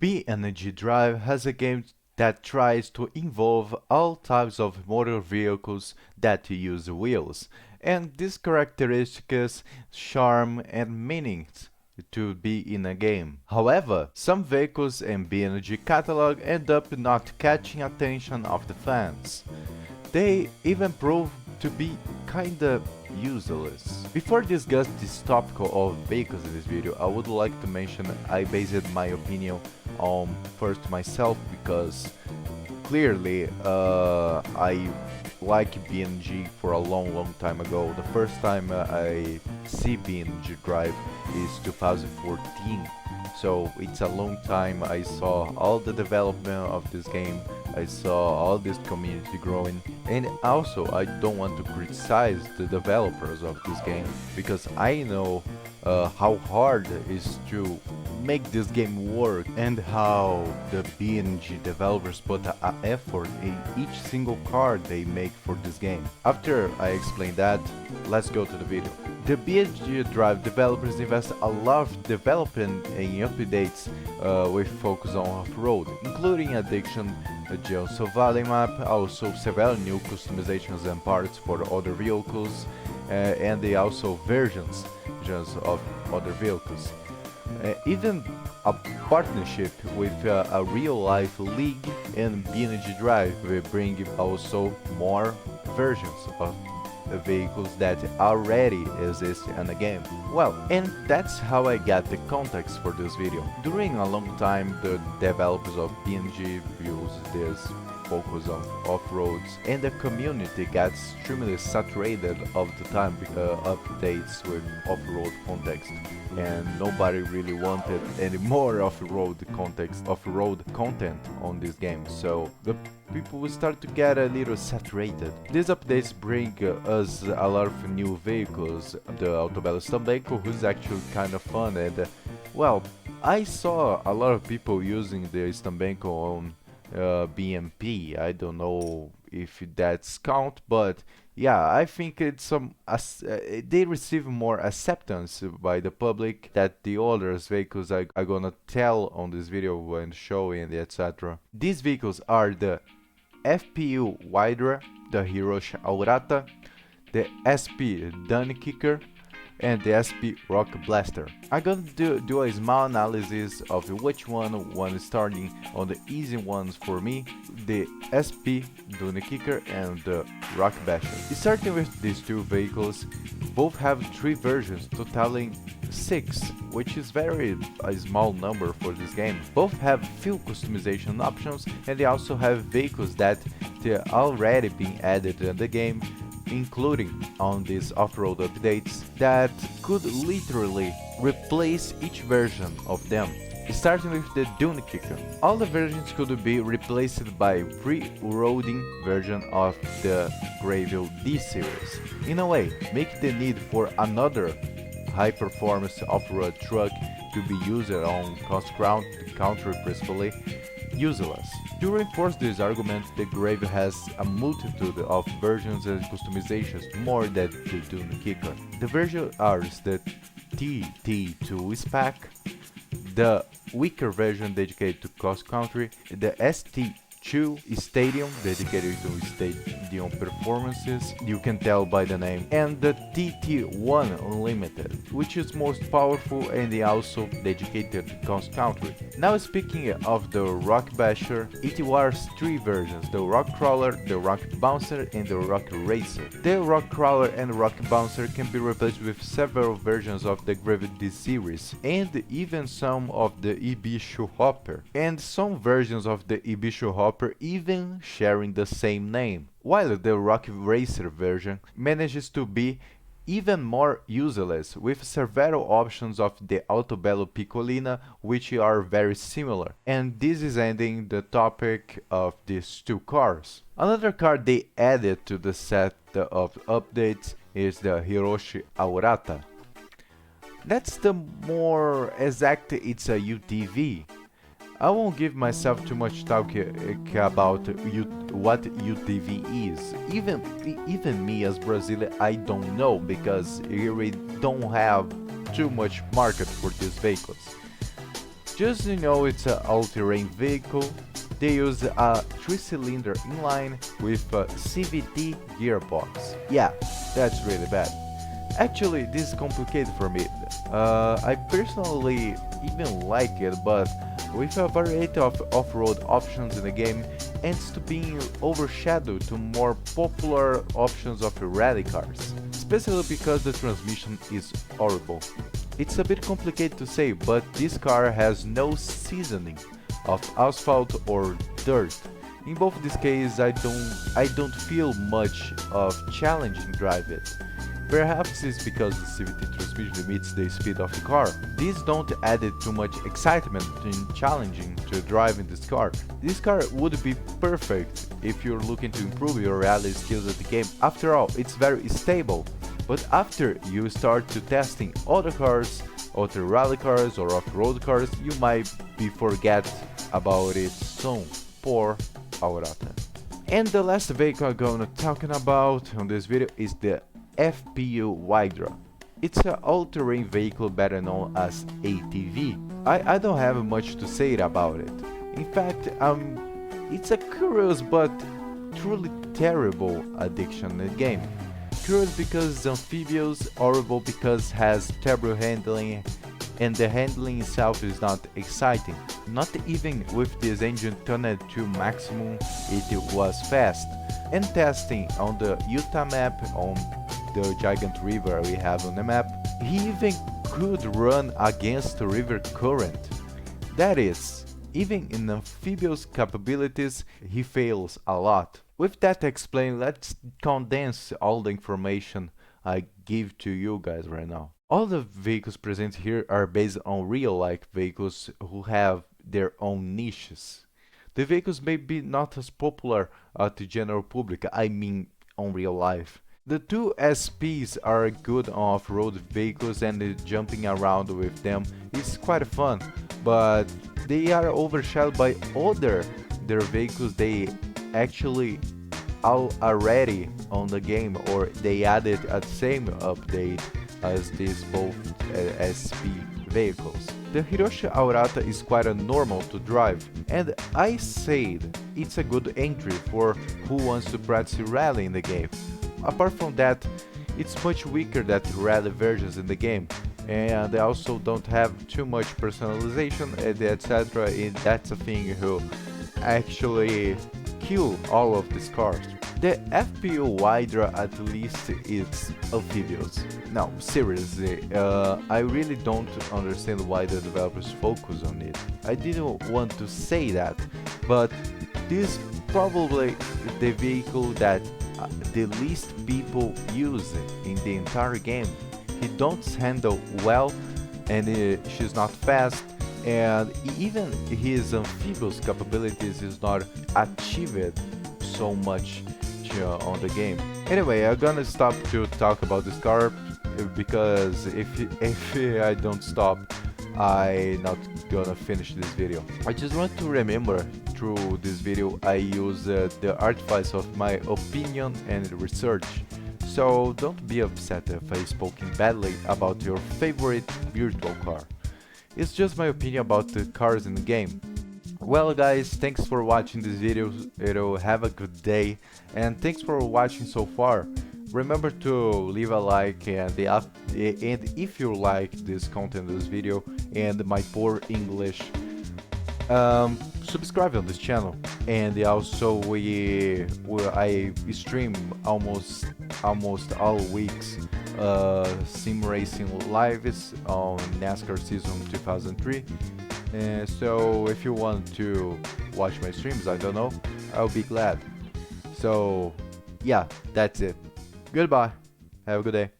beamngdrive has a game that tries to involve all types of motor vehicles that use wheels, and these characteristics, charm and meanings to be in a game. However, some vehicles in BNG catalog end up not catching attention of the fans. They even prove to be kinda useless. Before discuss this topic of vehicles in this video, I would like to mention I based my opinion on first myself because clearly I like BNG for a long time ago. The first time I see BNG Drive is 2014, so it's a long time. I saw all the development of this game, I saw all this community growing, and also I don't want to criticize the developers of this game because I know how hard it is to make this game work and how the BNG developers put a effort in each single card they make for this game. After I explain that, let's go to the video. The BNG Drive developers invest a lot of development and updates with focus on off-road, including addiction, a Geo Valley map, also several new customizations and parts for other vehicles, and they also versions just of other vehicles. Even a partnership with a real-life league and BNG Drive will bring also more versions of vehicles that already exist in the game. Well, and that's how I got the context for this video. During a long time, the developers of BNG used this focus on off-roads, and the community got extremely saturated of the time updates with off-road context, and nobody really wanted any more off-road content on this game, so the people will start to get a little saturated. These updates bring us a lot of new vehicles. The Autobello Stambenko, who's actually kind of fun, and well, I saw a lot of people using the Stambenko on BMP. I don't know if that's count, but yeah, I think it's some they receive more acceptance by the public that the other vehicles I gonna tell on this video and show and etc. These vehicles are the FPU Wydra, the Hirochi Aurata, the SP Dunekicker, and the SP Rockbasher. I'm gonna do a small analysis of which one starting on the easy ones for me, the SP Dunekicker and the Rockbasher. Starting with these two vehicles, both have 3 versions, totaling 6, which is a small number for this game. Both have few customization options, and they also have vehicles that they're already being added in the game, including on these off-road updates that could literally replace each version of them. Starting with the Dunekicker, all the versions could be replaced by pre-roading version of the Gravel D series. In a way, make the need for another high-performance off-road truck to be used on country principally useless. To reinforce this argument, the Gravel has a multitude of versions and customizations more than the Dunekicker. The versions are the TT2 spec, the weaker version dedicated to cross country, the ST2 Stadium dedicated to stadium performances, you can tell by the name, and the TT1 Unlimited, which is most powerful and also dedicated to cross country. Now speaking of the Rockbasher, it was 3 versions, the Rock Crawler, the Rock Bouncer and the Rock Racer. The Rock Crawler and Rock Bouncer can be replaced with several versions of the Gravel D series, and even some of the Ibishu Hopper, and some versions of the Ibishu Hopper even sharing the same name, while the Rock Racer version manages to be even more useless, with several options of the Autobello Piccolina which are very similar. And this is ending the topic of these 2 cars. Another car they added to the set of updates is the Hirochi Aurata. That's the more exact, it's a UTV. I won't give myself too much talk about what UTV is. Even me as Brazilian, I don't know, because here we don't have too much market for these vehicles. Just so you know, it's an all-terrain vehicle. They use a 3-cylinder inline with a CVT gearbox. Yeah, that's really bad. Actually, this is complicated for me. I personally even like it, but with a variety of off-road options in the game, ends to being overshadowed to more popular options of rally cars, especially because the transmission is horrible. It's a bit complicated to say, but this car has no seasoning of asphalt or dirt. In both these cases, I don't feel much of challenging drive it. Perhaps it's because the CVT transmission limits the speed of the car. These don't add too much excitement and challenging to driving this car. This car would be perfect if you're looking to improve your rally skills at the game. After all, it's very stable. But after you start to testing other cars, other rally cars or off-road cars, you might be forget about it soon. Poor Aurata. And the last vehicle I'm gonna talking about on this video is the FPU Wydra. It's an all-terrain vehicle better known as ATV. I don't have much to say about it. In fact, it's a curious but truly terrible addiction in the game. Curious because it's amphibious, horrible because it has terrible handling, and the handling itself is not exciting. Not even with this engine turned to maximum, it was fast. And testing on the Utah map, on the giant river we have on the map, he even could run against the river current. That is, even in amphibious capabilities, he fails a lot. With that explained, let's condense all the information I give to you guys right now. All the vehicles presented here are based on real-life vehicles who have their own niches. The vehicles may be not as popular at the general public, I mean on real life. The two SPs are good on off-road vehicles and jumping around with them is quite fun, but they are overshadowed by their vehicles they actually already on the game, or they added a same update as these both SP vehicles. The Hirochi Aurata is quite a normal to drive, and I said it's a good entry for who wants to practice rally in the game. Apart from that, it's much weaker than the rally versions in the game, and they also don't have too much personalization, etc. And that's a thing who actually kill all of these cars. The FPU Wydra at least is amphibious. No, seriously, I really don't understand why the developers focus on it. I didn't want to say that, but this is probably the vehicle that the least people use in the entire game. He don't handle well, and she's not fast, and even his amphibious capabilities is not achieved so much on the game. Anyway, I'm gonna stop to talk about this car because if I don't stop, I'm not gonna finish this video. I just want to remember through this video I use the artifice of my opinion and research. So don't be upset if I spoken badly about your favorite virtual car. It's just my opinion about the cars in the game. Well guys, thanks for watching this video, have a good day, and thanks for watching so far. Remember to leave a like, and if you like this content, this video, and my poor English, subscribe on this channel. And also I stream almost all weeks sim racing lives on NASCAR season 2003. So if you want to watch my streams, I don't know, I'll be glad. So yeah, that's it. Goodbye. Have a good day.